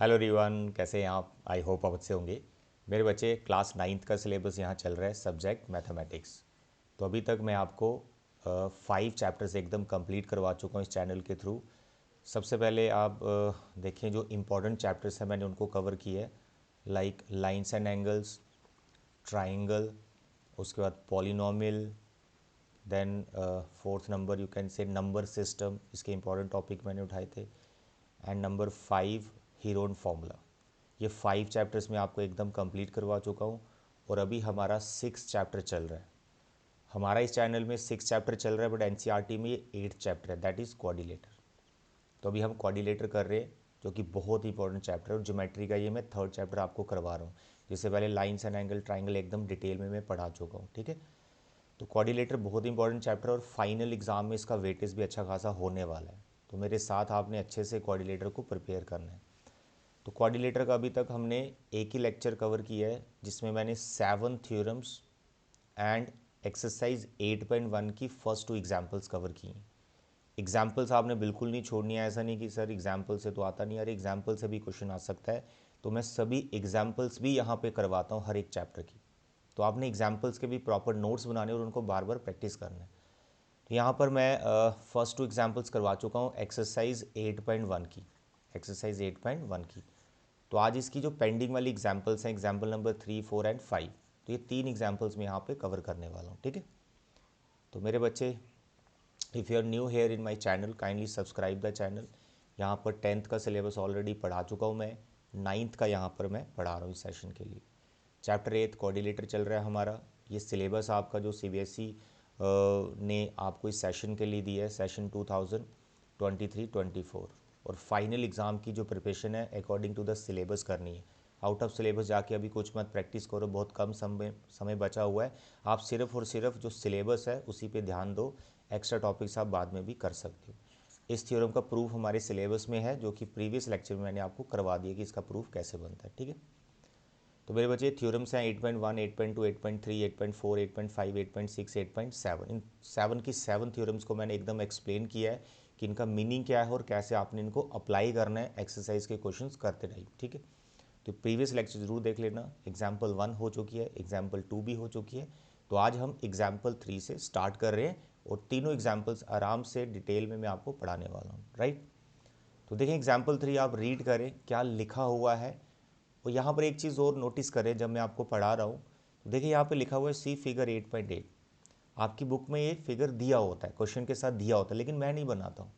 Hello everyone, कैसे हैं आप? आई होप आप अच्छे होंगे। मेरे बच्चे क्लास नाइन्थ का सिलेबस यहाँ चल रहा है, सब्जेक्ट मैथमेटिक्स। तो अभी तक मैं आपको 5 चैप्टर्स एकदम कंप्लीट करवा चुका हूँ इस चैनल के थ्रू। सबसे पहले आप देखें, जो इम्पोर्टेंट चैप्टर्स हैं मैंने उनको कवर किया है, like lines and angles, triangle, उसके बाद polynomial, then fourth number you can say number system, इसके इंपॉर्टेंट टॉपिक मैंने उठाए थे। And number 5 Heron formula. ये 5 चैप्टर्स मैं आपको एकदम कंप्लीट करवा चुका हूँ और अभी हमारा 6 चैप्टर चल रहा है। हमारा इस चैनल में 6 चैप्टर चल रहा है, बट एनसीईआरटी में ये 8 चैप्टर है, दैट इज़ कोऑर्डिनेटर। तो अभी हम कोऑर्डिनेटर कर रहे हैं, जो कि बहुत इंपॉर्टेंट चैप्टर है। और ज्योमेट्री का ये मैं 3rd चैप्टर आपको करवा रहा हूँ, जिससे पहले लाइन्स एंड एंगल, ट्राइंगल एकदम डिटेल में मैं पढ़ा चुका हूँ। ठीक है, तो कोऑर्डिनेटर बहुत इंपॉर्टेंट चैप्टर है और फाइनल एग्जाम में इसका वेटेज भी अच्छा खासा होने वाला है। तो मेरे साथ आपने अच्छे से कोऑर्डिनेटर को प्रिपेयर करना है। तो कोऑर्डिनेटर का अभी तक हमने एक ही लेक्चर कवर किया है, जिसमें मैंने 7 थ्योरम्स एंड एक्सरसाइज 8.1 की फर्स्ट 2 एग्जाम्पल्स कवर की हैं। एग्जाम्पल्स आपने बिल्कुल नहीं छोड़नी है, ऐसा नहीं कि सर एग्जाम्पल से तो आता नहीं, अरे एग्जाम्पल से भी क्वेश्चन आ सकता है। तो मैं सभी एग्जाम्पल्स भी यहाँ पे करवाता हूँ हर एक चैप्टर की। तो आपने एग्जाम्पल्स के भी प्रॉपर नोट्स बनाने और उनको बार बार प्रैक्टिस करना है। तो यहाँ पर मैं फर्स्ट 2 एग्जाम्पल्स करवा चुका हूँ एक्सरसाइज 8.1 की, एक्सरसाइज 8.1 की। तो आज इसकी जो पेंडिंग वाली एग्जाम्पल्स हैं, एग्जाम्पल नंबर 3, 4 एंड 5, तो ये 3 एग्जाम्पल्स मैं यहाँ पे कवर करने वाला हूँ। ठीक है, तो मेरे बच्चे, if you are new here in my channel, kindly subscribe the channel. यहाँ पर 10th का सिलेबस ऑलरेडी पढ़ा चुका हूँ मैं, 9th का यहाँ पर मैं पढ़ा रहा हूँ इस सेशन के लिए। चैप्टर 8 कोऑर्डिनेटर चल रहा है हमारा। ये सिलेबस आपका जो सीबीएसई ने आपको इस सेशन के लिए दिया है, सेशन 2023-24, और फाइनल एग्ज़ाम की जो प्रिपरेशन है अकॉर्डिंग टू द सिलेबस करनी है। आउट ऑफ सिलेबस जाके अभी कुछ मत प्रैक्टिस करो, बहुत कम समय बचा हुआ है। आप सिर्फ और सिर्फ जो सिलेबस है उसी पे ध्यान दो, एक्स्ट्रा टॉपिक्स आप बाद में भी कर सकते हो। इस थ्योरम का प्रूफ हमारे सिलेबस में है, जो कि प्रीवियस लेक्चर में मैंने आपको करवा दिया कि इसका प्रूफ कैसे बनता है। ठीक है, तो मेरे बच्चे थ्योरम्स हैं 8.1, 8.2, 8.3, 8.4, 8.5, 8.6, 8.7। इन 7 की 7 थ्योरम्स को मैंने एकदम एक्सप्लेन किया है कि इनका मीनिंग क्या है और कैसे आपने इनको अप्लाई करना है एक्सरसाइज के क्वेश्चंस करते रहिए। ठीक है, तो प्रीवियस लेक्चर जरूर देख लेना। एग्जाम्पल 1 हो चुकी है, एग्जाम्पल 2 भी हो चुकी है। तो आज हम एग्जाम्पल 3 से स्टार्ट कर रहे हैं और तीनों एग्जाम्पल्स आराम से डिटेल में मैं आपको पढ़ाने वाला हूँ। राइट, तो देखें एग्जाम्पल 3 आप रीड करें क्या लिखा हुआ है। और यहाँ पर एक चीज़ और नोटिस करें, जब मैं आपको पढ़ा रहा हूँ तो देखिए यहाँ पे लिखा हुआ है सी फिगर 8.8। आपकी बुक में ये फिगर दिया होता है, क्वेश्चन के साथ दिया होता है, लेकिन मैं नहीं बनाता हूँ।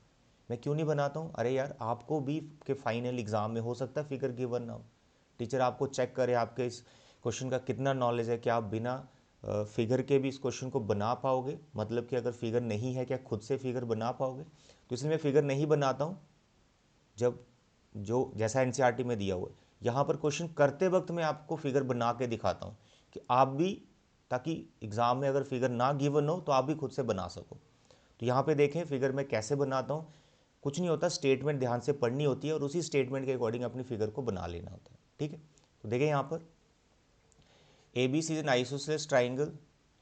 मैं क्यों नहीं बनाता हूँ? अरे यार, आपको भी के फाइनल एग्जाम में हो सकता है फिगर गिवन ना हो। टीचर आपको चेक करे आपके इस क्वेश्चन का कितना नॉलेज है, क्या आप बिना फिगर के भी इस क्वेश्चन को बना पाओगे। मतलब कि अगर फिगर नहीं है, क्या खुद से फिगर बना पाओगे? तो इसलिए मैं फिगर नहीं बनाता हूँ। जब जो जैसा एनसीईआरटी में दिया हुआ है, यहाँ पर क्वेश्चन करते वक्त मैं आपको फिगर बना के दिखाता हूँ कि आप भी, ताकि एग्ज़ाम में अगर फिगर ना गिवन हो तो आप भी खुद से बना सको। तो यहाँ पे देखें फिगर मैं कैसे बनाता हूँ। कुछ नहीं होता, स्टेटमेंट ध्यान से पढ़नी होती है और उसी स्टेटमेंट के अकॉर्डिंग अपनी फिगर को बना लेना होता है। ठीक है, तो देखें यहाँ पर A B C is an isosceles triangle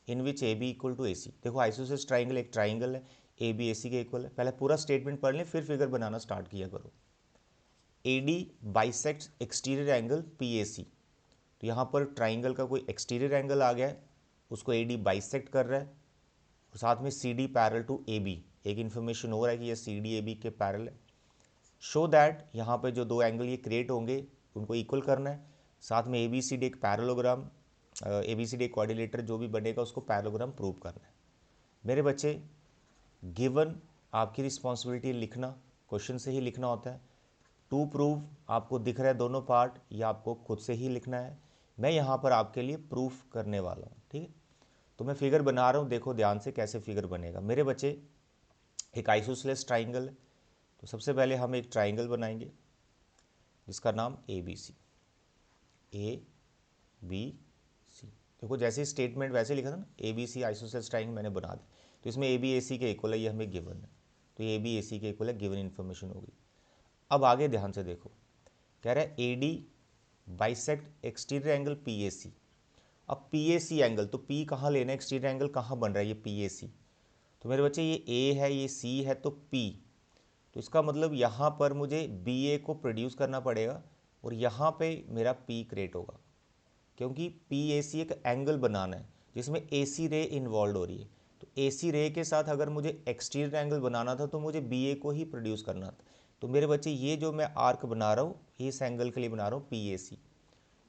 in which A B equal to A C. देखो आइसोसेलेस ट्राइंगल एक ट्राइंगल है, ए बी ए सी के इक्वल है। पहले पूरा स्टेटमेंट पढ़ लें, फिर फिगर बनाना स्टार्ट किया करो। AD bisects exterior angle PAC। तो यहाँ पर ट्राइंगल का कोई एक्सटीरियर एंगल आ गया है, उसको AD बाइसेक्ट कर रहा है, और साथ में CD पैरेलल टू AB। एक इन्फॉर्मेशन हो रहा है कि ये CD AB के पैरेलल है। शो दैट यहाँ पे जो दो एंगल ये क्रिएट होंगे उनको इक्वल करना है। साथ में ABCD एक पैरेललोग्राम, ABCD एक कोऑर्डिनेटर जो भी बनेगा उसको पैरेललोग्राम प्रूव करना है। मेरे बच्चे, गिवन आपकी रिस्पॉन्सिबिलिटी लिखना, क्वेश्चन से ही लिखना होता है। टू प्रूव आपको दिख रहा है दोनों पार्ट, या आपको खुद से ही लिखना है। मैं यहाँ पर आपके लिए प्रूफ करने वाला हूँ। ठीक है, तो मैं फिगर बना रहा हूँ, देखो ध्यान से कैसे फिगर बनेगा। मेरे बच्चे, एक आइसोसेलेस ट्राइंगल है, तो सबसे पहले हम एक ट्राइंगल बनाएंगे जिसका नाम ABC। ABC, देखो जैसे स्टेटमेंट वैसे लिखा था ना, ABC आइसोसेलेस ट्राइंगल मैंने बना दी। तो इसमें AB AC के इक्वल है, ये हमें गिवन है, तो ये AB AC के इक्वल है, गिवन इन्फॉर्मेशन होगी। अब आगे ध्यान से देखो, कह रहा है AD bisect exterior angle PAC। अब PAC एंगल, तो P कहाँ लेना है, एक्सटीरियर एंगल कहाँ बन रहा है, ये PAC। तो मेरे बच्चे ये A है, ये C है, तो P, तो इसका मतलब यहाँ पर मुझे BA को प्रोड्यूस करना पड़ेगा, और यहाँ पे मेरा पी क्रिएट होगा, क्योंकि पी ए सी एक एंगल बनाना है जिसमें ए सी रे इन्वॉल्व हो रही है। तो ए सी रे के साथ अगर मुझे एक्सटीरियर एंगल बनाना था तो मुझे बी ए को ही प्रोड्यूस करना था। तो मेरे बच्चे ये जो मैं आर्क बना रहा हूँ इस एंगल के लिए बना रहा हूँ पी ए सी,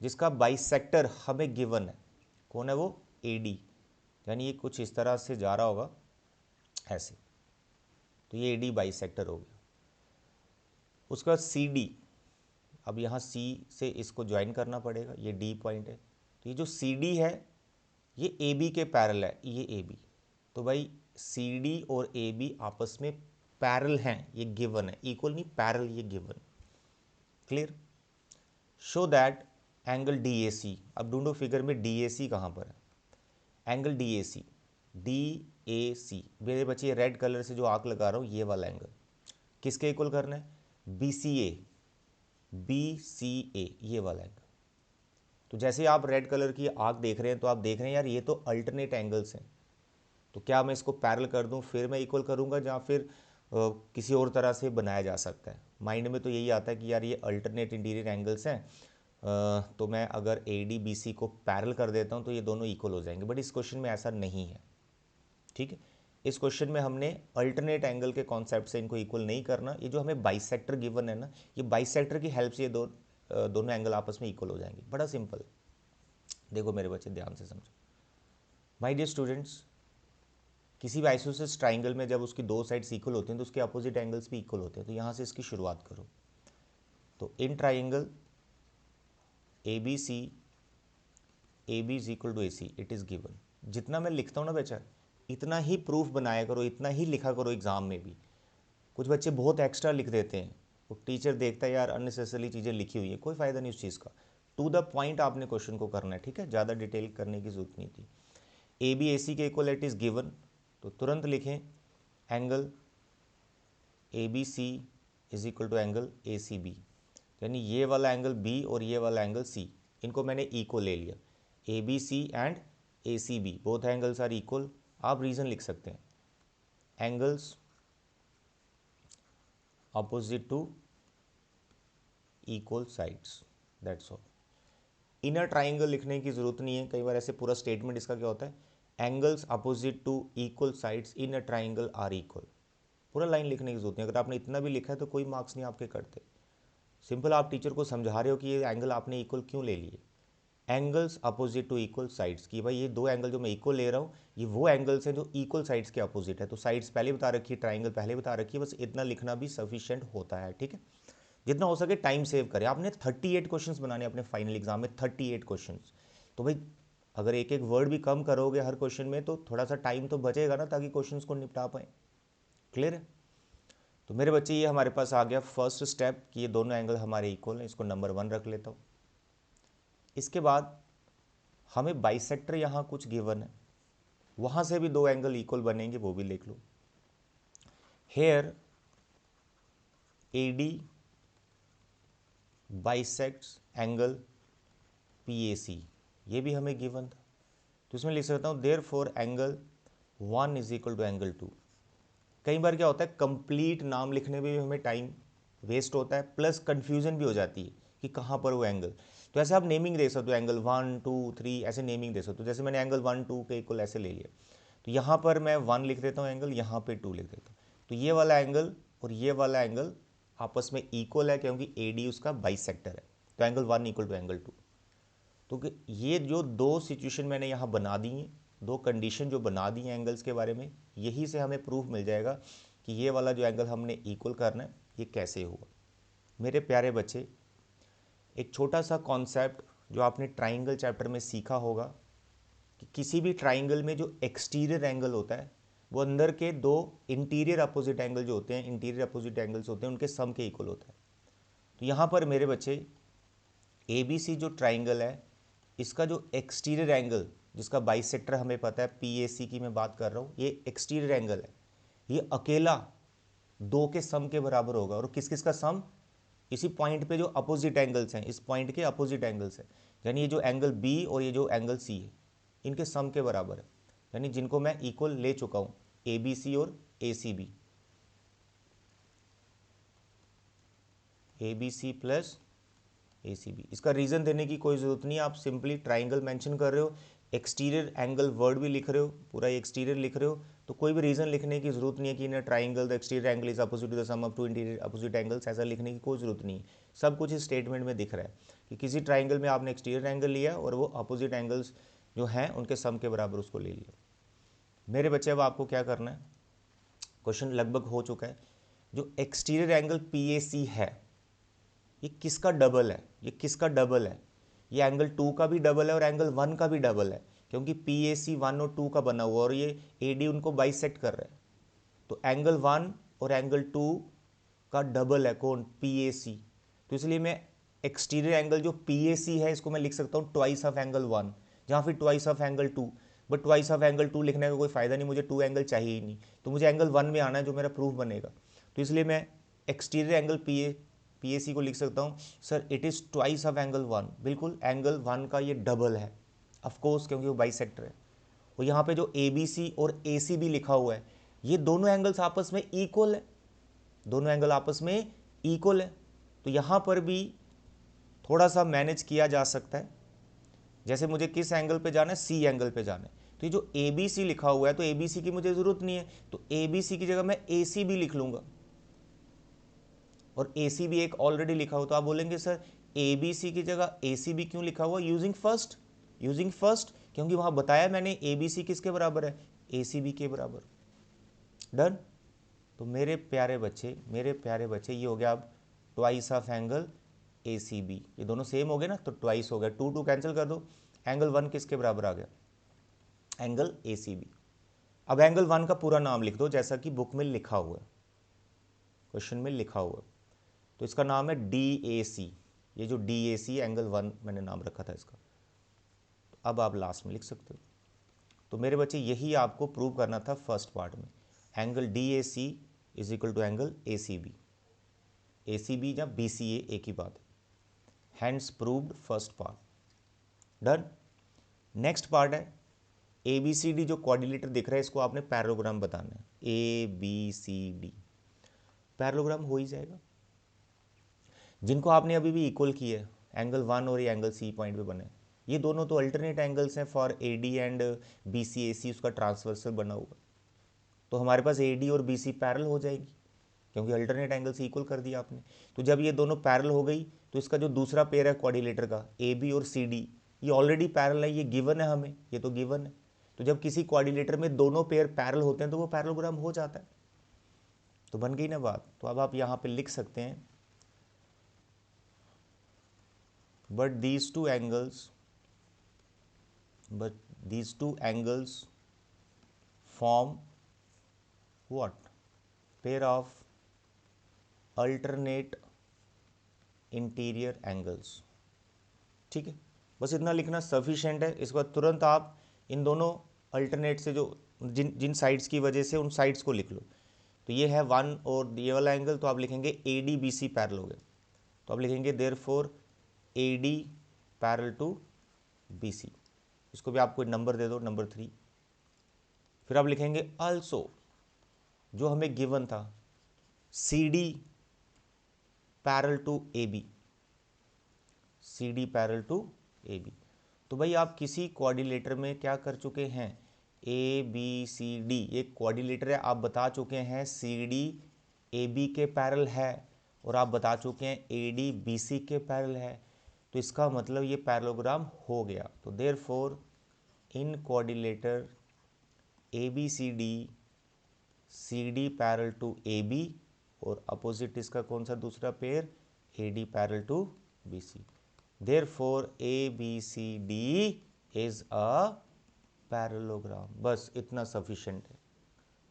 जिसका बाइसेक्टर हमें गिवन है। कौन है वो? A D. यानी ये कुछ इस तरह से जा रहा होगा ऐसे, तो ये ए डी बाइसेक्टर हो गया। उसके बाद सी डी, अब यहाँ सी से इसको ज्वाइन करना पड़ेगा, ये डी पॉइंट है। तो ये जो सी डी है ये ए बी के पैरेलल है, ये ए बी। तो भाई सी डी और ए बी आपस में पैरेलल हैं, ये गिवन है, इक्वल नहीं पैरेलल, ये given. Clear? Show that angle D A C, अब ढूंढो फिगर में डी ए सी कहाँ पर है। Angle D A C, D A C मेरे बच्चे रेड कलर से जो आर्क लगा रहा हूँ ये वाला एंगल किसके इक्वल करना है? B C A, B C ए, ये वाला एंगल। तो जैसे आप रेड कलर की आर्क देख रहे हैं तो आप देख रहे हैं यार ये तो अल्टरनेट एंगल्स हैं। तो क्या मैं इसको पैरेलल कर दूं फिर मैं इक्वल करूंगा, या फिर किसी और तरह से बनाया जा सकता है? माइंड में तो यही आता है कि यार ये अल्टरनेट इंटीरियर एंगल्स हैं, तो मैं अगर ए डी बी सी को पैरेलल कर देता हूं तो ये दोनों इक्वल हो जाएंगे। बट इस क्वेश्चन में ऐसा नहीं है, ठीक है। इस क्वेश्चन में हमने अल्टरनेट एंगल के कॉन्सेप्ट से इनको इक्वल नहीं करना। ये जो हमें बाइसेक्टर गिवन है ना, ये बाइसेक्टर की हेल्प से ये दोनों एंगल आपस में इक्वल हो जाएंगे। बड़ा सिंपल। देखो मेरे बच्चे ध्यान से समझो। माय डियर स्टूडेंट्स, किसी भी आइसोसेलेस ट्राइंगल में जब उसकी दो साइड्स इक्वल होती हैं तो उसके अपोजिट एंगल्स भी इक्वल होते हैं। तो यहाँ से इसकी शुरुआत करो। तो in triangle A B C, A B is equal to A C, it is given. जितना मैं लिखता हूँ ना बच्चा, इतना ही प्रूफ बनाया करो, इतना ही लिखा करो एग्जाम में भी। कुछ बच्चे बहुत एक्स्ट्रा लिख देते हैं, वो टीचर देखता है यार अननेसेसरी चीज़ें लिखी हुई है, कोई फ़ायदा नहीं उस चीज़ का। टू द पॉइंट आपने क्वेश्चन को करना है, ठीक है, ज़्यादा डिटेल करने की जरूरत नहीं थी। ए बी ए सी के इक्वल इट इज़ गिवन, तो तुरंत लिखें angle A B C is equal to angle A C B. यानी ये वाला एंगल बी और ये वाला एंगल सी, इनको मैंने इक्वल ले लिया। A B C and A C B both angles are equal. आप रीज़न लिख सकते हैं, angles opposite to equal sides, that's all। Inner triangle लिखने की जरूरत नहीं है, कई बार ऐसे पूरा स्टेटमेंट इसका क्या होता है, angles opposite to equal sides in a triangle are equal. पूरा लाइन लिखने की जरूरत नहीं। अगर आपने इतना भी लिखा है तो कोई मार्क्स नहीं आपके कटते। सिंपल आप टीचर को समझा रहे हो कि ये एंगल आपने इक्वल क्यों ले लिए। Angles opposite to equal sides, कि भाई ये दो एंगल जो मैं इक्वल ले रहा हूँ ये वो एंगल्स हैं जो इक्वल साइड्स के अपोजिट है। तो साइड्स पहले बता रखी है, ट्राइंगल पहले बता रखी है, बस इतना लिखना भी सफिशिएंट होता है, ठीक है। जितना हो सके टाइम सेव करें। आपने 38 क्वेश्चंस बनाने अपने फाइनल एग्जाम में, 38 क्वेश्चंस। तो भाई अगर एक एक वर्ड भी कम करोगे हर क्वेश्चन में तो थोड़ा सा टाइम तो बचेगा ना, ताकि क्वेश्चंस को निपटा पाए। क्लियर है? तो मेरे बच्चे ये हमारे पास आ गया फर्स्ट स्टेप कि ये दोनों एंगल हमारे इक्वल हैं, इसको नंबर 1 रख लेता हूँ। इसके बाद हमें बाइसेक्टर यहाँ कुछ गिवन है, वहाँ से भी दो एंगल इक्वल बनेंगे, वो भी लिख लो। Here A D bisects angle P A C, ये भी हमें गिवन था। तो इसमें लिख सकता हूँ therefore angle 1 is equal to angle 2। कई बार क्या होता है, कंप्लीट नाम लिखने में भी हमें टाइम वेस्ट होता है, प्लस कन्फ्यूजन भी हो जाती है कि कहाँ पर वो एंगल। तो ऐसे आप नेमिंग दे सकते हो, एंगल 1 2 3 ऐसे नेमिंग दे सकते हो। जैसे मैंने एंगल 1 2 के इक्वल ऐसे ले लिया, तो यहाँ पर मैं 1 लिख देता हूँ एंगल, यहाँ पे 2 लिख देता हूँ। तो ये वाला एंगल और ये वाला एंगल आपस में इक्वल है, क्योंकि ए डी उसका बाइसेक्टर है। तो एंगल 1 इक्वल टू एंगल 2। तो ये जो दो सिचुएशन मैंने यहाँ बना दी हैं, दो कंडीशन जो बना दी हैं एंगल्स के बारे में, यही से हमें प्रूफ मिल जाएगा कि ये वाला जो एंगल हमने इक्वल करना है ये कैसे हुआ। मेरे प्यारे बच्चे, एक छोटा सा कॉन्सेप्ट जो आपने ट्राइंगल चैप्टर में सीखा होगा कि किसी भी ट्राइंगल में जो एक्सटीरियर एंगल होता है वो अंदर के दो इंटीरियर अपोजिट एंगल जो होते हैं, इंटीरियर अपोजिट एंगल्स होते हैं, उनके सम के इक्वल होता है। तो यहाँ पर मेरे बच्चे ए बी सी जो ट्राइंगल है, इसका जो एक्सटीरियर एंगल जिसका बाइसेक्टर हमें पता है, पी ए सी की मैं बात कर रहा हूँ, ये एक्सटीरियर एंगल है, ये अकेला 2 के सम के बराबर होगा। और किस किस का सम? इसी पॉइंट पे जो अपोजिट एंगल्स हैं, इस पॉइंट के अपोजिट एंगल्स हैं, यानी ये जो एंगल बी और ये जो एंगल सी है, इनके सम के बराबर है। यानी जिनको मैं इक्वल ले चुका हूँ, ए बी सी और A C B, A B C plus ACB। इसका रीज़न देने की कोई ज़रूरत नहीं है, आप सिंपली ट्राइंगल मेंशन कर रहे हो, एक्सटीरियर एंगल वर्ड भी लिख रहे हो, पूरा एक्सटीरियर लिख रहे हो, तो कोई भी रीज़न लिखने की ज़रूरत नहीं है कि in triangle the exterior angle is opposite to the sum of two interior opposite angles, ऐसा लिखने की कोई ज़रूरत नहीं है। सब कुछ इस स्टेटमेंट में दिख रहा है कि किसी ट्राइंगल में आपने एक्सटीरियर एंगल लिया और वो अपोजिट एंगल्स जो हैं उनके सम के बराबर उसको ले लिया। मेरे बच्चे अब आपको क्या करना है, क्वेश्चन लगभग हो चुका है। जो एक्सटीरियर एंगल PAC है ये किसका डबल है, ये किसका डबल है, ये एंगल 2 का भी डबल है और एंगल 1 का भी डबल है, क्योंकि PAC 1 और 2 का बना हुआ और ये AD उनको बाइसेक्ट कर रहा है। तो एंगल 1 और एंगल 2 का डबल है कौन, PAC। तो इसलिए मैं एक्सटीरियर एंगल जो PAC है इसको मैं लिख सकता हूँ ट्वाइस ऑफ एंगल 1, जहाँ फिर twice of angle 2, but twice of angle 2 लिखने का कोई फ़ायदा नहीं, मुझे 2 एंगल चाहिए ही नहीं, तो मुझे एंगल 1 में आना है जो मेरा प्रूफ बनेगा। तो इसलिए मैं एक्सटीरियर एंगल PAC को लिख सकता हूँ sir it is twice of angle 1, बिल्कुल एंगल 1 का ये डबल है ऑफकोर्स, क्योंकि वो बाइसेक्टर है। और यहाँ पे जो ABC और ACB लिखा हुआ है ये दोनों एंगल्स आपस में इक्वल है, दोनों एंगल आपस में इक्वल है। तो यहाँ पर भी थोड़ा सा मैनेज किया जा सकता है, जैसे मुझे किस एंगल पे जाना है, C एंगल पे जाना है, तो ये जो ABC लिखा हुआ है तो ABC की मुझे ज़रूरत नहीं है, तो ABC की जगह मैं ACB लिख लूँगा, और ACB एक ऑलरेडी लिखा हो, तो आप बोलेंगे सर ABC की जगह ACB क्यों लिखा हुआ, यूजिंग फर्स्ट, क्योंकि वहाँ बताया मैंने ABC किसके बराबर है, ACB के बराबर। डन। तो मेरे प्यारे बच्चे ये हो गया अब ट्वाइस ऑफ एंगल ACB, ये दोनों सेम हो गए ना, तो ट्वाइस हो गया, 2 कैंसिल कर दो, एंगल 1 किसके बराबर आ गया, एंगल ACB। अब एंगल 1 का पूरा नाम लिख दो जैसा कि बुक में लिखा हुआ है, क्वेश्चन में लिखा हुआ है, तो इसका नाम है DAC, ये जो DAC एंगल 1 मैंने नाम रखा था इसका, तो अब आप लास्ट में लिख सकते हो। तो मेरे बच्चे यही आपको प्रूव करना था फर्स्ट पार्ट में, angle DAC is equal to angle ACB या BCA एक ही बात है, hence proved first part. Done. Next part है ABCD, जो कोऑर्डिनेटर दिख रहा है इसको आपने पैरेललोग्राम बताना है, ABCD पैरेललोग्राम हो ही जाएगा, जिनको आपने अभी भी इक्वल किया है, एंगल 1 और ये एंगल C पॉइंट पे बने, ये दोनों तो अल्टरनेट एंगल्स हैं फॉर AD एंड BCAC, उसका ट्रांसवर्सल बना हुआ, तो हमारे पास AD और BC पैरेलल हो जाएगी, क्योंकि अल्टरनेट एंगल्स इक्वल कर दिया आपने। तो जब ये दोनों पैरेलल हो गई तो इसका जो दूसरा पेयर है कोऑर्डिनेटर का AB और CD, ये ऑलरेडी पैरेलल है, ये गिवन है हमें, ये तो गिवन है। तो जब किसी कोऑर्डिनेटर में दोनों पेयर पैरेलल होते हैं तो वो पैरेललोग्राम हो जाता है, तो बन गई ना बात। तो अब आप यहाँ पे लिख सकते हैं but these two angles form what, pair of alternate interior angles. ठीक है, बस इतना लिखना सफिशेंट है। इसके बाद तुरंत आप इन दोनों अल्टरनेट से जो जिन जिन साइड्स की वजह से उन साइड्स को लिख लो। तो ये है 1 और ये वाला एंगल, तो आप लिखेंगे ADBC पैरेलल हो गए, तो आप लिखेंगे therefore AD parallel to BC, इसको भी आपको नंबर दे दो, नंबर 3। फिर आप लिखेंगे आल्सो, जो हमें गिवन था, CD parallel to AB, CD parallel to AB। तो भाई आप किसी कोऑर्डिनेटर में क्या कर चुके हैं, ABCD एक कोऑर्डिनेटर है, आप बता चुके हैं CD AB के पैरेलल है, और आप बता चुके हैं AD BC के पैरेलल है, तो इसका मतलब ये पैरेललोग्राम हो गया। तो therefore in coordinator ABCD CD parallel to AB, और अपोजिट इसका कौन सा दूसरा pair, AD parallel to BC, therefore ABCD is a parallelogram. बस इतना सफिशिएंट है।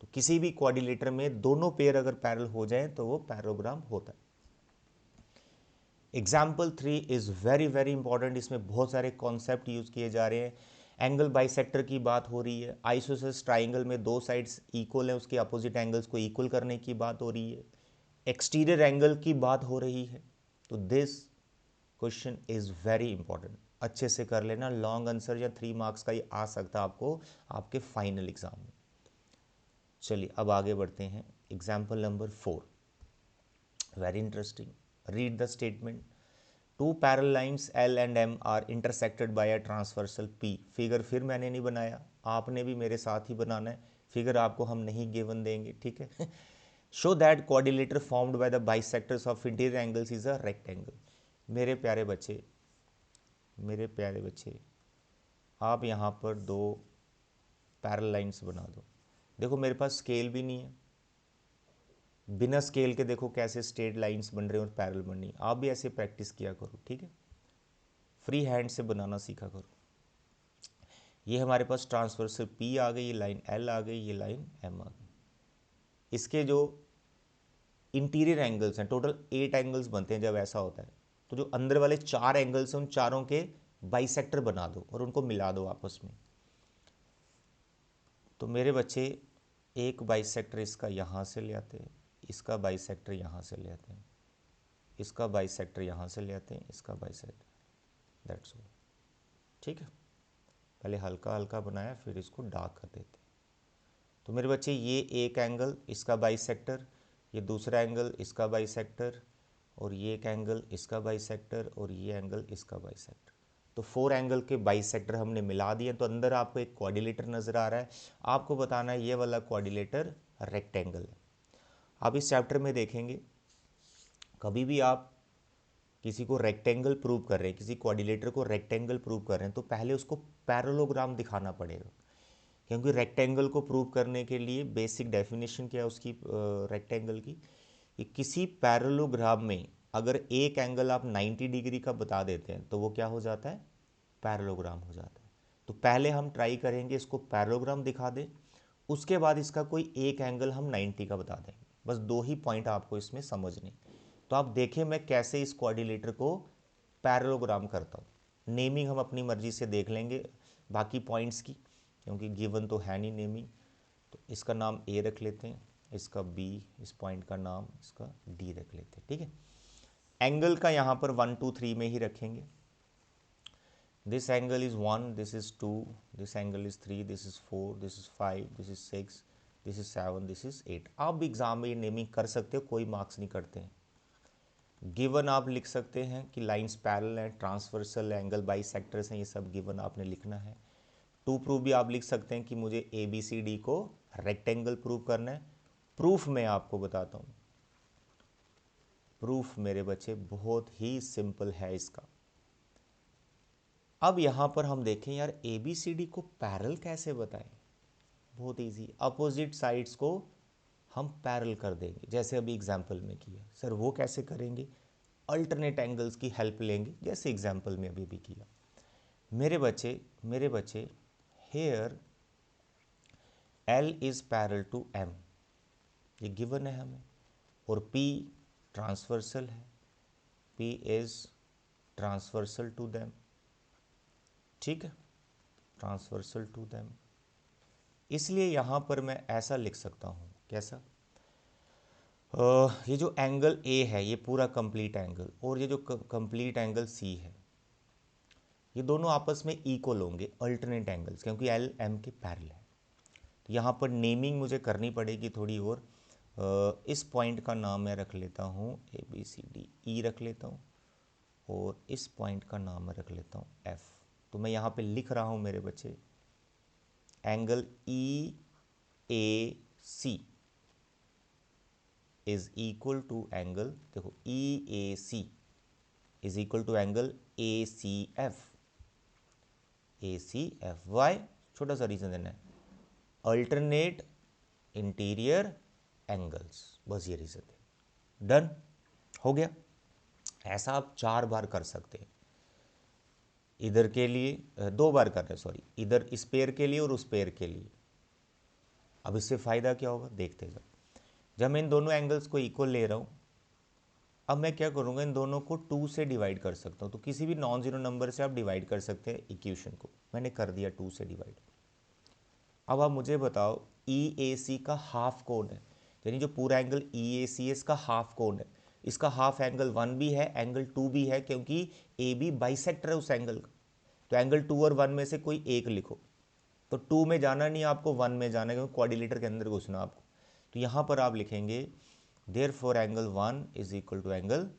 तो किसी भी कोऑर्डिनेटर में दोनों पेयर अगर पैरेलल हो जाएं तो वो पैरेललोग्राम होता है। Example 3 is very very important, इसमें बहुत सारे कॉन्सेप्ट यूज़ किए जा रहे हैं। एंगल बाइसेक्टर की बात हो रही है, आइसोसेलेस ट्राइंगल में दो साइड्स इक्वल हैं, उसके अपोजिट एंगल्स को इक्वल करने की बात हो रही है, एक्सटीरियर एंगल की बात हो रही है। तो this question is very important, अच्छे से कर लेना, लॉन्ग आंसर या 3 मार्क्स का ही आ सकता है आपको आपके फाइनल एग्जाम में। चलिए अब आगे बढ़ते हैं, example number 4, very interesting, read the statement. Two parallel lines L and M are intersected by a transversal P। Figure फिर मैंने नहीं बनाया, आपने भी मेरे साथ ही बनाना है, फिगर आपको हम नहीं गिवन देंगे, ठीक है। Show that quadrilateral formed by the bisectors of interior angles is a rectangle. मेरे प्यारे बच्चे, मेरे प्यारे बच्चे, आप यहाँ पर दो पैरल लाइंस बना दो। देखो मेरे पास स्केल भी नहीं है, बिना स्केल के देखो कैसे स्ट्रेट लाइंस बन रहे हैं और पैरल बन रही। आप भी ऐसे प्रैक्टिस किया करो, ठीक है, फ्री हैंड से बनाना सीखा करो। ये हमारे पास ट्रांसवर्सल P आ गई, ये लाइन L आ गई, ये लाइन M आ गई। इसके जो इंटीरियर एंगल्स हैं, टोटल 8 एंगल्स बनते हैं जब ऐसा होता है। तो जो अंदर वाले 4 एंगल्स हैं उन चारों के बाइसेक्टर बना दो और उनको मिला दो आपस में। तो मेरे बच्चे, एक बाइसेक्टर इसका यहाँ से ले आते हैं, इसका बाइसेक्टर यहाँ से ले आते हैं, इसका बाइसेक्टर यहाँ से ले आते हैं, इसका बाइसेक्टर, दैट्स ऑल, ठीक है। पहले हल्का हल्का बनाया, फिर इसको डार्क कर देते हैं। तो मेरे बच्चे, ये एक एंगल इसका बाइसेक्टर, ये दूसरा एंगल इसका बाइसेक्टर, और ये एक एंगल इसका बाइसेक्टर, और ये एंगल इसका बाइसेक्टर। तो 4 एंगल के बाइसेक्टर हमने मिला दिए। तो अंदर आपको एक क्वाड्रिलेटर नज़र आ रहा है, आपको बताना है ये वाला क्वाड्रिलेटर रेक्टेंगल है। आप इस चैप्टर में देखेंगे, कभी भी आप किसी को रेक्टेंगल प्रूव कर रहे हैं, किसी क्वाड्रिलेटर को रेक्टेंगल प्रूव कर रहे हैं, तो पहले उसको पैरेललोग्राम दिखाना पड़ेगा। क्योंकि रेक्टेंगल को प्रूव करने के लिए बेसिक डेफिनेशन क्या है उसकी, रेक्टेंगल की, कि किसी पैरेललोग्राम में अगर एक एंगल आप 90 डिग्री का बता देते हैं तो वो क्या हो जाता है, पैरेललोग्राम हो जाता है। तो पहले हम ट्राई करेंगे इसको पैरेललोग्राम दिखा दें, उसके बाद इसका कोई एक एंगल हम 90 का बता देंगे। बस 2 ही पॉइंट आपको इसमें समझने। तो आप देखें मैं कैसे इस क्वाड्रिलेटर को पैरेललोग्राम करता हूँ। नेमिंग हम अपनी मर्जी से देख लेंगे बाकी पॉइंट्स की, क्योंकि गिवन तो है नहीं नेमिंग। तो इसका नाम A रख लेते हैं, इसका B, इस पॉइंट का नाम इसका D रख लेते हैं, ठीक है। एंगल का यहाँ पर 1 2 3 में ही रखेंगे। This angle is 1, this is 2, this angle is 3, this is 4, this is 5, this is 6, this is 7, this is 8। आप भी एग्जाम में ये नेमिंग कर सकते हो, कोई मार्क्स नहीं करते हैं। गिवन आप लिख सकते हैं कि लाइंस पैरेलल हैं, ट्रांसवर्सल एंगल बाइसेक्टर्स हैं, ये सब गिवन आपने लिखना है। टू प्रूफ भी आप लिख सकते हैं कि मुझे ABCD को रेक्टेंगल प्रूव करना है। प्रूफ मैं आपको बताता हूँ, प्रूफ मेरे बच्चे बहुत ही सिंपल है इसका। अब यहाँ पर हम देखें यार, ABCD को पैरेलल कैसे बताएं। बहुत इजी, अपोजिट साइड्स को हम पैरेलल कर देंगे, जैसे अभी एग्जाम्पल में किया। सर वो कैसे करेंगे, अल्टरनेट एंगल्स की हेल्प लेंगे, जैसे एग्जाम्पल में अभी भी किया। मेरे बच्चे here L is parallel to M, ये गिवन है हमें, और P ट्रांसवर्सल है, P is transversal to them, ठीक है, ट्रांसवर्सल टू देम। इसलिए यहाँ पर मैं ऐसा लिख सकता हूँ, कैसा, ये जो एंगल A है ये पूरा कंप्लीट एंगल, और ये जो कंप्लीट एंगल C है, ये दोनों आपस में इक्वल होंगे, अल्टरनेट एंगल्स, क्योंकि L M के पैरेलल है। तो यहाँ पर नेमिंग मुझे करनी पड़ेगी थोड़ी और। इस पॉइंट का नाम मैं रख लेता हूँ ABCD, E रख लेता हूँ, और इस पॉइंट का नाम मैं रख लेता हूँ F। तो मैं यहाँ पे लिख रहा हूँ मेरे बच्चे, angle EAC is equal to angle, देखो EAC is equal to angle ACF। Why, छोटा सा रीजन देना है, अल्टरनेट इंटीरियर एंगल्स, बस ये रीजन है। डन हो गया। ऐसा आप 4 बार कर सकते हैं, इधर के लिए 2 बार कर रहे हैं, सॉरी, इधर इस पेयर के लिए और उस पेयर के लिए। अब इससे फ़ायदा क्या होगा देखते हैं। जब मैं इन दोनों एंगल्स को इक्वल ले रहा हूँ, अब मैं क्या करूँगा, इन दोनों को 2 से डिवाइड कर सकता हूँ। तो किसी भी नॉन ज़ीरो नंबर से आप डिवाइड कर सकते हैं इक्वेशन को, मैंने कर दिया 2 से डिवाइड। अब आप मुझे बताओ EAC का हाफ कौन है, यानी जो पूरा एंगल EAC है इसका हाफ कौन है। इसका हाफ एंगल 1 भी है, एंगल 2 भी है, क्योंकि AB बाइसेक्टर है उस एंगल का। तो एंगल 2 और 1 में से कोई एक लिखो। तो 2 में जाना नहीं आपको, 1 में जाना है, क्योंकि क्वाड्रिलेटर के अंदर घुसना आपको। तो यहाँ पर आप लिखेंगे therefore angle 1 is equal to angle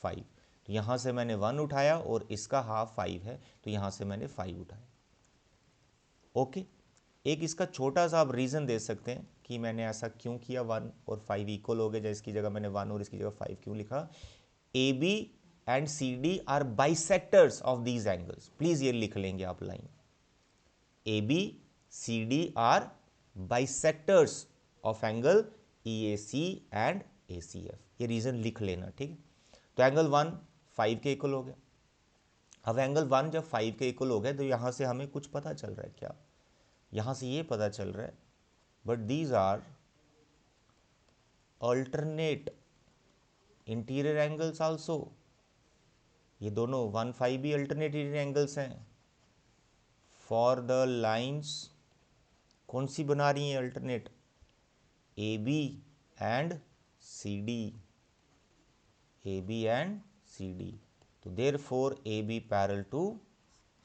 5। तो यहाँ से मैंने 1 उठाया और इसका हाफ 5 है तो यहाँ से मैंने 5 उठाया। ओके, एक इसका छोटा सा आप रीज़न दे सकते हैं कि मैंने ऐसा क्यों किया, 1 और 5 इक्वल हो गए, जैसे इसकी जगह मैंने 1 और इसकी जगह 5 क्यों लिखा। A B and C D are bisectors of these angles, please ये लिख लेंगे आप line, A B C D are bisectors of angle E A C and A C F, ये रीज़न लिख लेना, ठीक है। तो एंगल 1 5 के इक्वल हो गया। अब एंगल 1 जब 5 के इक्वल हो गया तो यहाँ से हमें कुछ पता चल रहा है, क्या, यहाँ से ये पता चल रहा है, but these are alternate interior angles also, ये दोनों 1 5 भी अल्टरनेट इंटीरियर एंगल्स हैं फॉर द लाइंस, कौन सी बना रही हैं alternate, A B and C D, A B and C D, तो therefore A B parallel to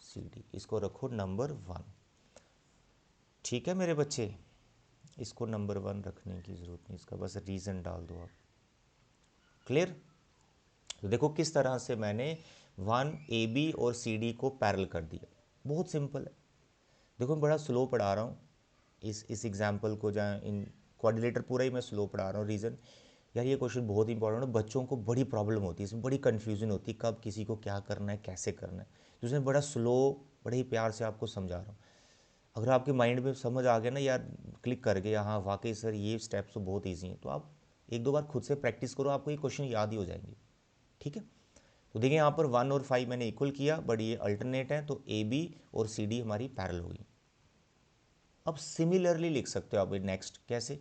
C D, इसको रखो नंबर 1, ठीक है मेरे बच्चे, इसको नंबर 1 रखने की ज़रूरत नहीं, इसका बस रीज़न डाल दो आप, क्लियर। तो देखो किस तरह से मैंने 1 ए बी और सी डी को पैरल कर दिया, बहुत सिंपल है। देखो मैं बड़ा स्लो पढ़ा रहा हूँ इस एग्जाम्पल को, जहाँ इन क्वाड्रिलेटर पूरा ही मैं स्लो पढ़ा रहा हूँ। रीज़न यार ये क्वेश्चन बहुत इंपॉर्टेंट है, बच्चों को बड़ी प्रॉब्लम होती है इसमें, बड़ी कन्फ्यूजन होती है कब किसी को क्या करना है कैसे करना है, तो इसमें बड़ा स्लो बड़े ही प्यार से आपको समझा रहा हूँ। अगर आपके माइंड में समझ आ गया ना यार, क्लिक कर गया, हाँ वाकई सर ये स्टेप्स तो बहुत ईजी हैं, तो आप एक दो बार खुद से प्रैक्टिस करो, आपको ये क्वेश्चन याद ही हो जाएंगे, ठीक है। तो देखिए यहाँ पर 1 और 5 मैंने इक्वल किया, बट ये अल्टरनेट है, तो ए बी और सी डी हमारी पैरल हो गई। अब सिमिलरली लिख सकते हो आप नेक्स्ट, कैसे,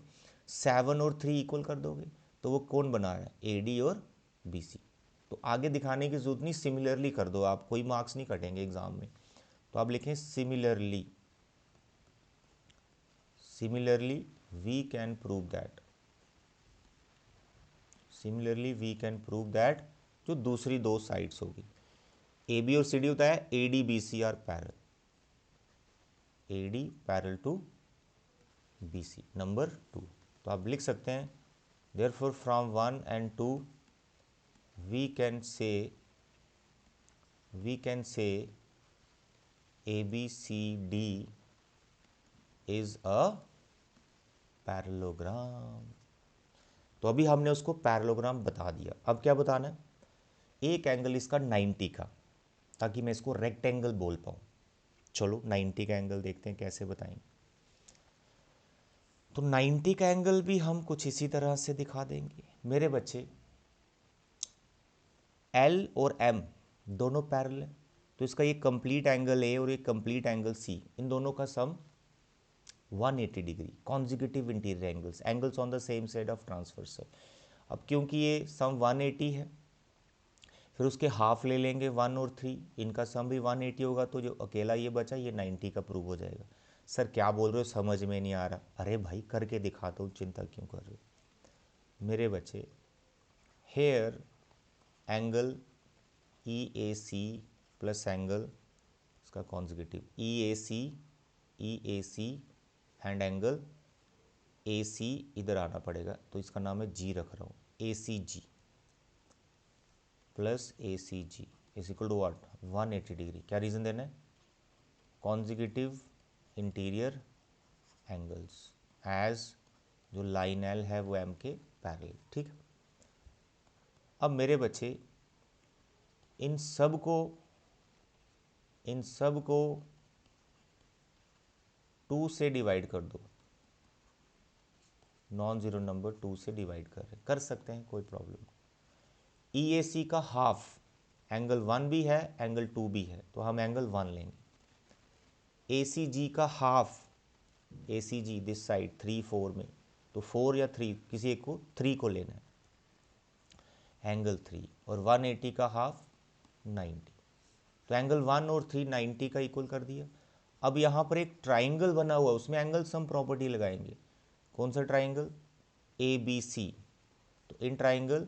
7 और 3 इक्वल कर दोगे तो वो कौन बना रहा है, ए डी और बी सी, तो आगे दिखाने की जरूरत नहीं, सिमिलरली कर दो आप, कोई मार्क्स नहीं कटेंगे एग्जाम में। तो आप लिखें similarly, similarly we can prove that, similarly we can prove that, जो दूसरी दो साइड्स होगी, ए बी और सी डी होता है A D B C are parallel, A D parallel to B C, number 2। तो आप लिख सकते हैं therefore from 1 and 2 we can say ABCD is a parallelogram. तो अभी हमने उसको पैरेललोग्राम बता दिया, अब क्या बताना है, एक एंगल इसका 90 का, ताकि मैं इसको रेक्टेंगल बोल पाऊँ। चलो 90 का एंगल देखते हैं कैसे बताएंगे। तो 90 का एंगल भी हम कुछ इसी तरह से दिखा देंगे मेरे बच्चे। L और M दोनों पैरेलल हैं, तो इसका ये कंप्लीट एंगल A और ये कंप्लीट एंगल C, इन दोनों का sum 180 degree, consecutive interior angles, angles on the same side of transversal. अब क्योंकि ये सम 180 है, फिर उसके हाफ ले लेंगे 1 और 3, इनका सम भी 180 होगा, तो जो अकेला ये बचा ये 90 का प्रूव हो जाएगा। सर क्या बोल रहे हो, समझ में नहीं आ रहा, अरे भाई करके दिखाता हूँ, चिंता क्यों कर रहे हो मेरे बच्चे। Here angle E A C plus angle इसका consecutive E A C and angle A C इधर आना पड़ेगा, तो इसका नाम है जी रख रहा हूँ, A C G plus A C G is equal to what 180 degree. क्या रीज़न देना है, कॉन्जिक्यूटिव इंटीरियर एंगल्स एज जो लाइन एल है वो एम के पैरेलल, ठीक। अब मेरे बच्चे इन सब को 2 से डिवाइड कर दो, नॉन ज़ीरो नंबर 2 से डिवाइड कर सकते हैं, कोई प्रॉब्लम। ई ए सी का हाफ एंगल 1 भी है एंगल 2 भी है, तो हम एंगल 1 लेंगे। ए सी जी का half, A C G this side 3 4 में, तो 4 या 3 किसी एक को 3 को लेना है, एंगल 3, और 180 का हाफ 90, तो एंगल 1 और 3 90 का इक्वल कर दिया। अब यहाँ पर एक ट्राइंगल बना हुआ, उसमें एंगल सम प्रॉपर्टी लगाएंगे, कौन सा ट्राइंगल, ए बी सी, तो in triangle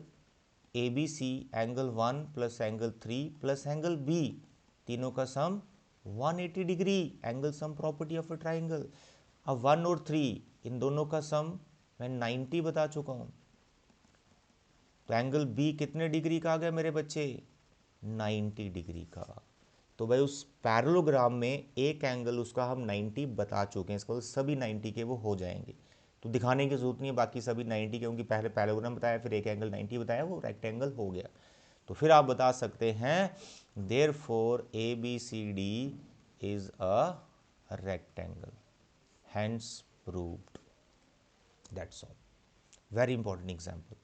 A B C angle 1 plus angle 3 plus angle B, तीनों का sum 180 degree, angle sum property of a triangle. अब 1 और 3 इन दोनों का सम मैं 90 बता चुका हूँ, तो एंगल बी कितने डिग्री का आ गया मेरे बच्चे, 90 डिग्री का। तो भाई उस पैरेललोग्राम में एक एंगल उसका हम 90 बता चुके हैं, इसका मतलब सभी 90 के वो हो जाएंगे। तो दिखाने की जरूरत नहीं है बाकी सभी 90 के, क्योंकि पहले पैरेललोग्राम बताया फिर एक एंगल 90 बताया, वो रेक्टेंगल हो गया। तो फिर आप बता सकते हैं therefore ABCD is a rectangle, hence proved, that's all. Very important example.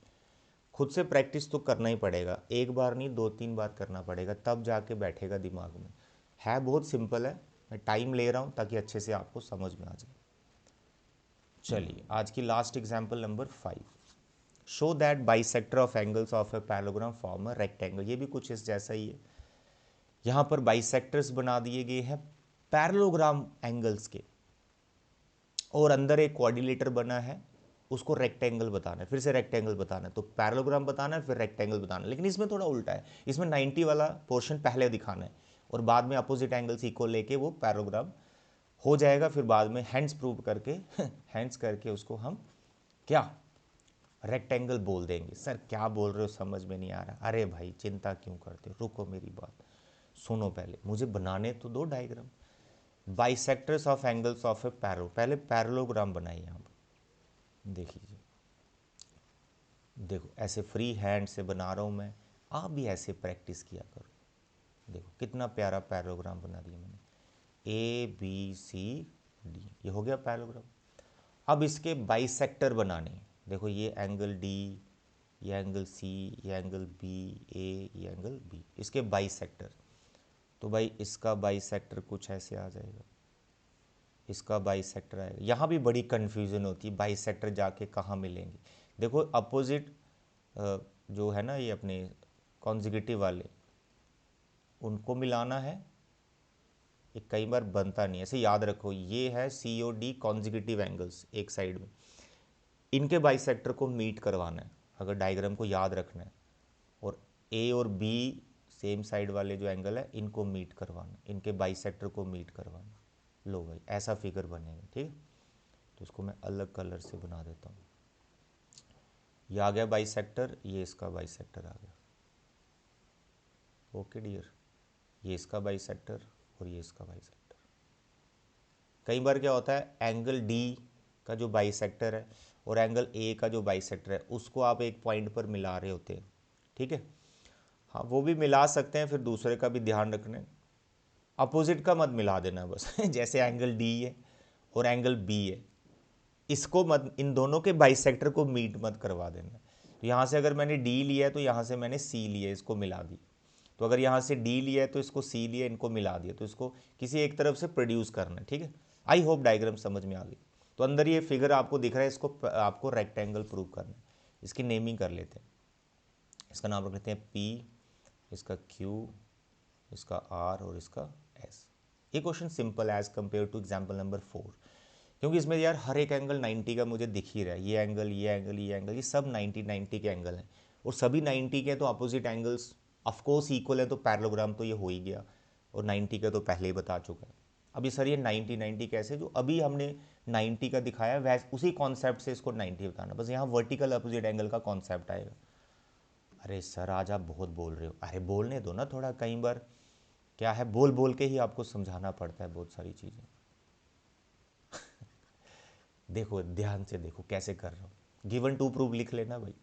खुद से प्रैक्टिस तो करना ही पड़ेगा, एक बार नहीं 2-3 बार करना पड़ेगा, तब जाके बैठेगा दिमाग में। है बहुत सिंपल है, मैं टाइम ले रहा हूँ ताकि अच्छे से आपको समझ में आ जाए। चलिए आज की last example number 5। Show that bisector of angles of a parallelogram form a rectangle. ये भी कुछ इस जैसा ही है। यहाँ पर बाइसेक्टर्स बना दिए गए हैं पैरेललोग्राम एंगल्स के, और अंदर एक क्वाड्रिलेटर बना है, उसको रेक्टेंगल बताना है, फिर से रेक्टेंगल बताना है। तो पैरेललोग्राम बताना है फिर रेक्टेंगल बताना है, लेकिन इसमें थोड़ा उल्टा है, इसमें 90 वाला पोर्शन पहले दिखाना है और बाद में अपोजिट एंगल्स इक्वल लेके वो पैरेललोग्राम हो जाएगा। फिर बाद में हैंड्स प्रूव करके हैंड्स करके उसको हम क्या रेक्टेंगल बोल देंगे। सर क्या बोल रहे हो, समझ में नहीं आ रहा। अरे भाई चिंता क्यों करते हो, रुको मेरी बात सुनो, पहले मुझे बनाने तो दो diagram. Bisectors of angles of A parallel, पहले पैरेललोग्राम बनाइए। यहाँ पर देख लीजिए, देखो ऐसे फ्री हैंड से बना रहा हूँ मैं, आप भी ऐसे प्रैक्टिस किया करो। देखो कितना प्यारा पैरेललोग्राम बना दिया मैंने, ABCD, ये हो गया पैरेललोग्राम। अब इसके बाइसेक्टर बनाने हैं। देखो ये एंगल D, ये एंगल C, ये एंगल B, ये एंगल B, इसके बाइसेक्टर। तो भाई इसका बाइसेक्टर कुछ ऐसे आ जाएगा, इसका बाइसेक्टर आएगा। यहाँ भी बड़ी कन्फ्यूज़न होती है बाइसेक्टर जाके कहाँ मिलेंगे। देखो अपोजिट जो है ना ये अपने कॉन्जिक्यूटिव वाले, उनको मिलाना है। ये कई बार बनता नहीं, ऐसे याद रखो ये है COD कॉन्जिक्यूटिव एंगल्स एक साइड में, इनके बाइसेक्टर को मीट करवाना है अगर डायग्राम को याद रखना है। और A और B सेम साइड वाले जो एंगल है इनको मीट करवाना, इनके बाइसेक्टर को मीट करवाना। लो भाई ऐसा फिगर बनेगा, ठीक है। तो इसको मैं अलग कलर से बना देता हूँ। ये आ गया बाइसेक्टर, ये इसका बाइसेक्टर आ गया। ओके डियर, ये इसका बाइसेक्टर और ये इसका बाइसेक्टर। कई बार क्या होता है एंगल D का जो बाइसेक्टर है और एंगल A का जो बाइसेक्टर है उसको आप एक पॉइंट पर मिला रहे होते हैं, ठीक है। हाँ वो भी मिला सकते हैं, फिर दूसरे का भी ध्यान रखना है, अपोजिट का मत मिला देना बस जैसे एंगल D है और एंगल B है, इसको मत, इन दोनों के बाइसेक्टर को मीट मत करवा देना। तो यहाँ से अगर मैंने D लिया है तो यहाँ से मैंने C लिया है, इसको मिला दी। तो अगर यहाँ से D लिया है तो इसको C लिया, इनको मिला दिया, तो इसको किसी एक तरफ से प्रोड्यूस करना है, ठीक है। आई होप डायग्राम समझ में आ गई। तो अंदर ये फिगर आपको दिख रहा है, इसको आपको रेक्टेंगल प्रूव करना है। इसकी नेमिंग कर लेते हैं, इसका नाम रख लेते हैं P, इसका Q, इसका R और इसका S। ये क्वेश्चन सिंपल है as compare to example number 4, क्योंकि इसमें यार हर एक एंगल 90 का मुझे दिख ही रहा है। ये एंगल, ये एंगल, ये एंगल, ये सब 90 के एंगल हैं, और सभी 90 के, तो अपोजिट एंगल्स ऑफकोर्स इक्वल है, तो पैरेललोग्राम तो ये हो ही गया, और 90 का तो पहले ही बता चुका है। अभी सर ये 90 कैसे, जो अभी हमने 90 का दिखाया वैसे उसी कॉन्सेप्ट से इसको 90 बताना, बस यहाँ वर्टिकल अपोजिट एंगल का कॉन्सेप्ट आएगा। अरे सर आज आप बहुत बोल रहे हो, अरे बोलने दो ना थोड़ा, कई बार क्या है बोल बोल के ही आपको समझाना पड़ता है बहुत सारी चीज़ें। देखो ध्यान से देखो कैसे कर रहा हूँ, गिवन टू प्रूव लिख लेना भाई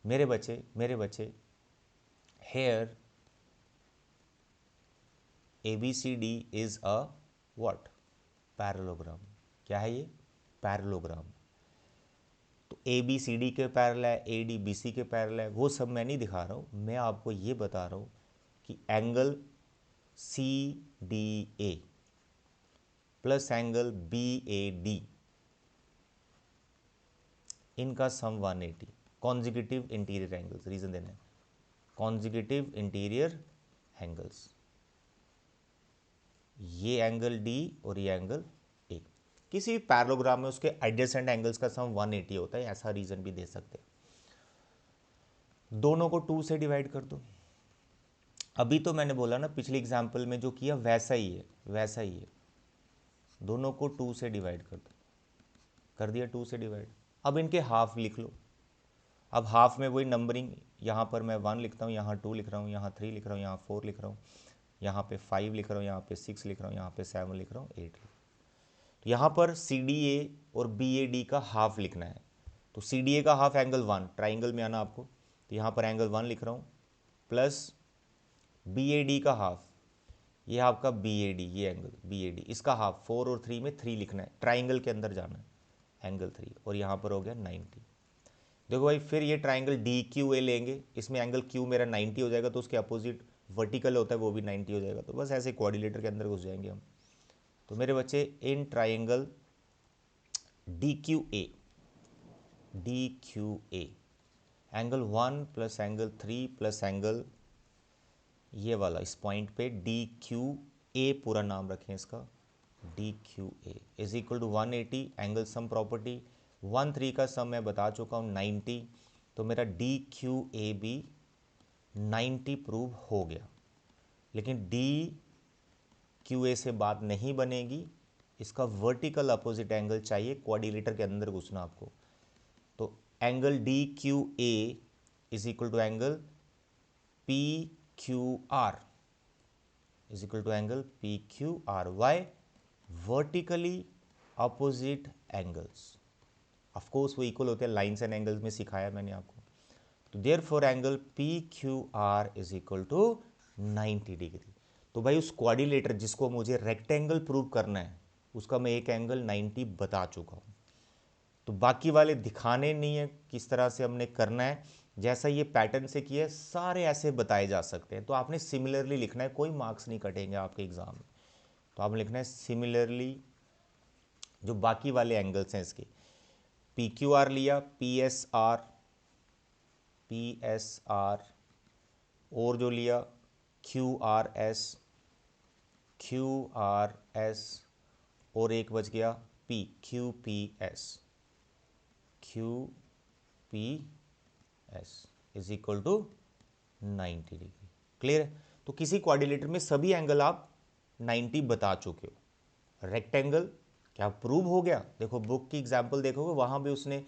मेरे बच्चे, मेरे बच्चे। Here ABCD is a what, parallelogram. क्या है ये, पैरेललोग्राम। तो ABCD के पैरेलल है, AD BC के पैरेलल है, वो सब मैं नहीं दिखा रहा हूँ, मैं आपको ये बता रहा हूँ कि angle CDA plus angle BAD, इनका सम 180, कॉन्जिक्यूटिव इंटीरियर एंगल्स, रीजन देना है कॉन्जिक्यूटिव इंटीरियर एंगल्स। ये एंगल D और ये एंगल A, किसी भी पैरेललोग्राम में उसके एडजेसेंट एंगल्स का सम 180 होता है, ऐसा रीजन भी दे सकते हैं। दोनों को 2 से डिवाइड कर दो। अभी तो मैंने बोला ना पिछले एग्जाम्पल में जो किया वैसा ही है, वैसा ही है। दोनों को 2 से डिवाइड कर दो, कर दिया 2 से डिवाइड। अब इनके हाफ लिख लो, अब हाफ में वही नंबरिंग, यहाँ पर मैं 1 लिखता हूँ, यहाँ 2 लिख रहा हूँ, यहाँ 3 लिख रहा हूँ, यहाँ 4 लिख रहा हूँ, यहाँ पे 5 लिख रहा हूँ, यहाँ पे 6 लिख रहा हूँ, यहाँ पे 7 लिख रहा हूँ, 8 लिख रहा हूँ। तो यहाँ पर CDA और BAD का हाफ लिखना है। तो CDA का हाफ एंगल 1, ट्राइंगल में आना आपको, तो यहाँ पर एंगल 1 लिख रहा हूँ, प्लस BAD का हाफ, ये आपका BAD, ये एंगल BAD, इसका हाफ 4 और 3 में 3 लिखना है, ट्राइंगल के अंदर जाना है, एंगल 3, और यहाँ पर हो गया 90। देखो भाई, फिर ये ट्राइंगल DQA लेंगे, इसमें एंगल Q मेरा 90 हो जाएगा, तो उसके अपोजिट वर्टिकल होता है वो भी 90 हो जाएगा। तो बस ऐसे कोऑर्डिनेटर के अंदर घुस जाएंगे हम। तो मेरे बच्चे in triangle DQA angle 1 plus angle 3 plus angle ये वाला इस पॉइंट पे DQA पूरा नाम रखें इसका, DQA is equal to 180 angle sum property 1/3 का सम मैं बता चुका हूँ 90। तो मेरा DQA भी 90 प्रूव हो गया। लेकिन DQA से बात नहीं बनेगी, इसका वर्टिकल अपोजिट एंगल चाहिए, क्वाड्रिलेटर के अंदर घुसना आपको। तो angle DQA is equal to angle PQR is equal to angle PQR। Why? Vertically opposite angles, of course वो इक्वल होते हैं, लाइन्स एंड एंगल्स में सिखाया मैंने आपको। तो therefore angle PQR is equal to 90 degree. तो भाई उस क्वाड्रिलेटर जिसको मुझे रेक्टेंगल प्रूव करना है, उसका मैं एक एंगल 90 बता चुका हूँ। तो बाकी वाले दिखाने नहीं है किस तरह से हमने करना है, जैसा ये पैटर्न से किया है सारे ऐसे बताए जा सकते हैं। तो आपने सिमिलरली लिखना है, कोई मार्क्स नहीं कटेंगे आपके एग्जाम में। तो आपने लिखना है सिमिलरली जो बाकी वाले एंगल्स हैं इसके, PQR लिया, PSR और जो लिया QRS और एक बच गया QPS is equal to 90 degree. Clear है? तो किसी क्वाड्रिलेटर में सभी एंगल आप 90 बता चुके हो। रेक्टेंगल क्या प्रूव हो गया? देखो बुक की एग्जाम्पल देखोगे, वहाँ भी उसने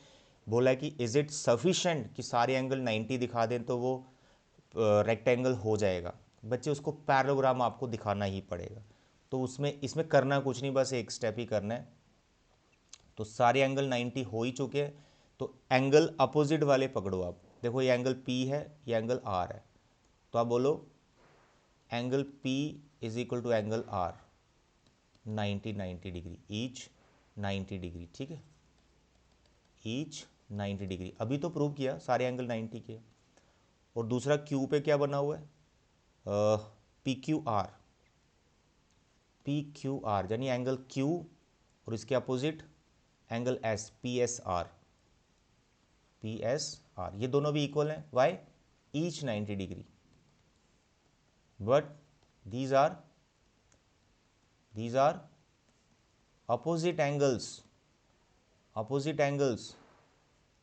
बोला कि इज इट सफिशेंट कि सारे एंगल 90 दिखा दें तो वो रेक्टेंगल हो जाएगा। बच्चे उसको पैरेललोग्राम आपको दिखाना ही पड़ेगा। तो उसमें इसमें करना कुछ नहीं, बस एक स्टेप ही करना है। तो सारे एंगल 90 हो ही चुके हैं, तो एंगल अपोजिट वाले पकड़ो आप। देखो ये एंगल P है, ये एंगल R है, तो आप बोलो angle P is equal to angle R 90 degree, each 90 degree. ठीक है, ईच 90 डिग्री। अभी तो प्रूव किया सारे एंगल 90 के। और दूसरा Q पे क्या बना हुआ है? PQR यानी एंगल Q और इसके अपोजिट एंगल S, PSR। ये दोनों भी इक्वल हैं। Why? Each 90 degree, but these are opposite angles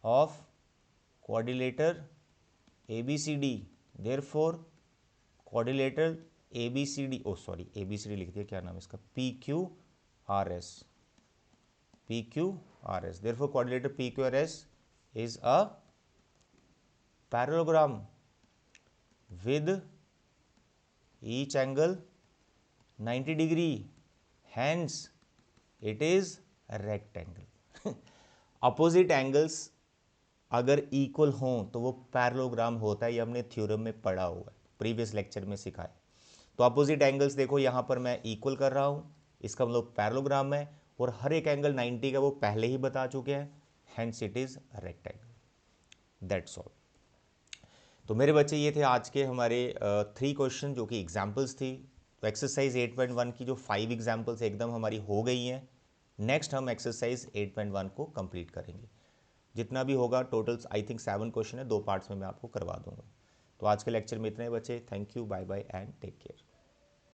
of quadrilateral ABCD। therefore quadrilateral ABCD, ABCD लिख दिया, क्या नाम है इसका, PQRS। therefore quadrilateral PQRS is a parallelogram with each angle 90 degree, hence it is a rectangle। Opposite angles अगर equal हों तो वो पैरेललोग्राम होता है, ये हमने थ्योरम में पढ़ा हुआ है, प्रीवियस लेक्चर में सिखाया। तो अपोजिट एंगल्स देखो यहाँ पर मैं इक्वल कर रहा हूँ, इसका मतलब पैरेललोग्राम है, और हर एक एंगल 90 का वो पहले ही बता चुके हैं, hence it is rectangle. That's all. तो मेरे बच्चे ये थे आज के हमारे 3 क्वेश्चन जो कि एग्जाम्पल्स थी। तो एक्सरसाइज 8.1 की जो 5 एग्जाम्पल्स एकदम हमारी हो गई हैं। नेक्स्ट हम एक्सरसाइज 8.1 को कंप्लीट करेंगे। जितना भी होगा टोटल आई थिंक 7 क्वेश्चन है, 2 पार्ट्स में मैं आपको करवा दूंगा। तो आज के लेक्चर में इतने बच्चे। Thank you, bye bye and take care.